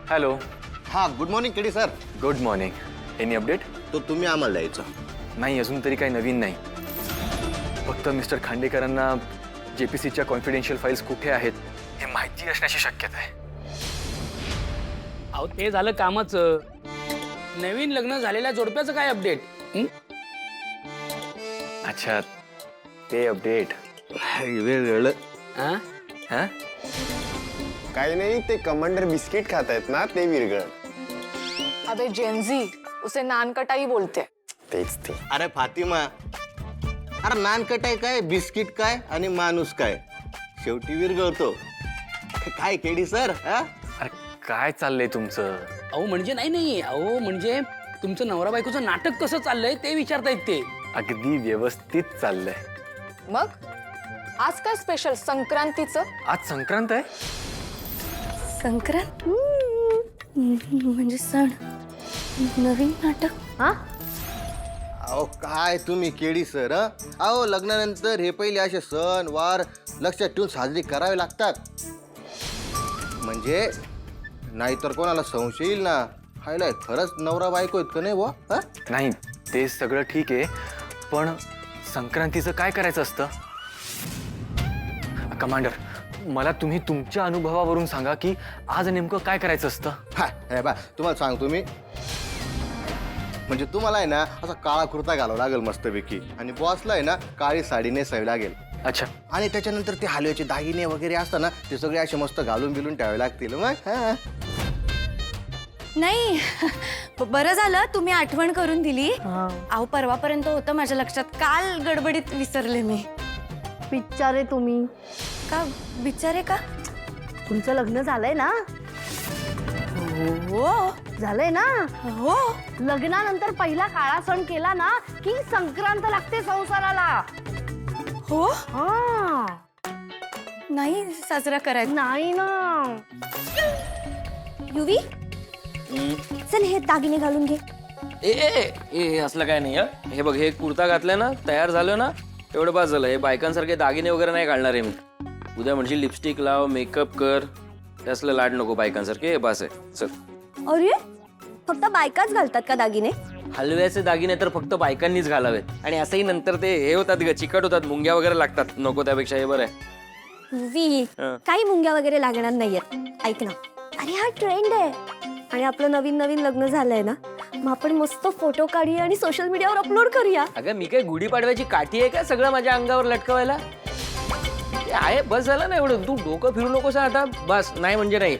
Hello. हां, good morning KD sir. Good morning. Any update? तो तुम्ही आम्हाला द्यायचा. नाही, अजून तरी काही नवीन नाही. फक्त मिस्टर खांडेकरांना JPCच्या कॉन्फिडेन्शियल फाईल्स कुठे आहेत हे माहिती असण्याची शक्यता आहे. अहो ते झालं कामाचं. नवीन लग्न झालेल्या जोडप्याचं काय अपडेट? अच्छा, ते अपडेट. वेळ हां हां, काही नाही, ते कमांडर बिस्किट खात आहेत ना, ते विरगळ. अबे जेनजी उसे नानकटाई बोलते. तेच ते. अरे फातिमा, अरे नानकटाय काय, बिस्किट काय आणि माणूस काय, शेवटी विरगळतो. काय केडी सर? अरे काय चाललंय तुमचं? अहो म्हणजे नाही अहो म्हणजे तुमचं नवरा बायकोचं नाटक कसं चाललंय ते विचारतायत ते. अगदी व्यवस्थित चाललंय. मग आज काय स्पेशल संक्रांतीचं? आज संक्रांत आहे. संक्रांत म्हणजे सण, नवीन नाटक. हा, अहो काय तुम्ही केडी सर? अहो लग्नानंतर हे पहिले असे सण वार लक्षात ठेवून साजरी करावे लागतात. म्हणजे नाहीतर कोणाला संशय येईल ना, हायला खरंच नवरा बायको आहेत का नाही बुवा? नाही, ते सगळं ठीक आहे, पण संक्रांतीचं काय करायचं असतं? कमांडर, मला तुम्ही तुमच्या अनुभवावरून सांगा की आज नेमकं काय करायचं असतं. हे बा तुम्हाला सांगतो मी, म्हणजे तुम्हाला आहे ना असा काळा कुर्ता घालावा लागेल मस्तपैकी, आणि बॉसला आहे ना काळी साडी नेसावी लागेल. अच्छा, आणि त्याच्यानंतर ते हलव्याचे दागिने वगैरे असतात ना, ते सगळे असे मस्त घालून बिलून ठेवावे लागतील. मग नाही बरं झालं तुम्ही आठवण करून दिली. अहो परवापर्यंत होतं माझ्या लक्षात, काल गडबडीत विसरले मी. बिचारे तुम्ही. का बिचारे का? तुमचं लग्न झालंय ना? हो झालंय ना? हो. लग्नानंतर पहिला काळा सण केला ना की संक्रांत लागते संसाराला. हो, हा, नाही साजरा करायचा. नाही ना. युवी चल हे दागिने घालून घे. ए ए ए असलं काय नाही. हे बघ, हे कुर्ता घातलाय ना, तयार झालं ना, एवढं बास झालं. हे बायकांसारखे दागिने वगैरे नाही घालणार आहे मी. उद्या म्हणजे लिपस्टिक लाव, मेकअप कर, ते असलं लाड नको बायकांसारखे. हे बास आहे, चल. अरे फक्त बायकाच घालतात का दागिने? हलव्याचे दागिने तर फक्त बायकांनीच घालावेत. आणि असंही नंतर ते हे होतात ग, चिकट होतात, मुंग्या वगैरे लागतात. नको त्यापेक्षा हे बरं आहे. युवी काही मुंग्या वगैरे लागणार नाहीयेत. ऐक ना, अरे हा ट्रेंड आहे आणि आपलं नवीन नवीन लग्न झालंय ना, मग आपण मस्त फोटो काढूया आणि सोशल मीडियावर अपलोड करूया. अगं मी काय गुढीपाडव्याची काठी आहे का सगळं माझ्या अंगावर लटकवायला? ते आहे, बस झालं ना एवढं. तू डोकं फिरू नकोस आता, बस. नाही म्हणजे नाही.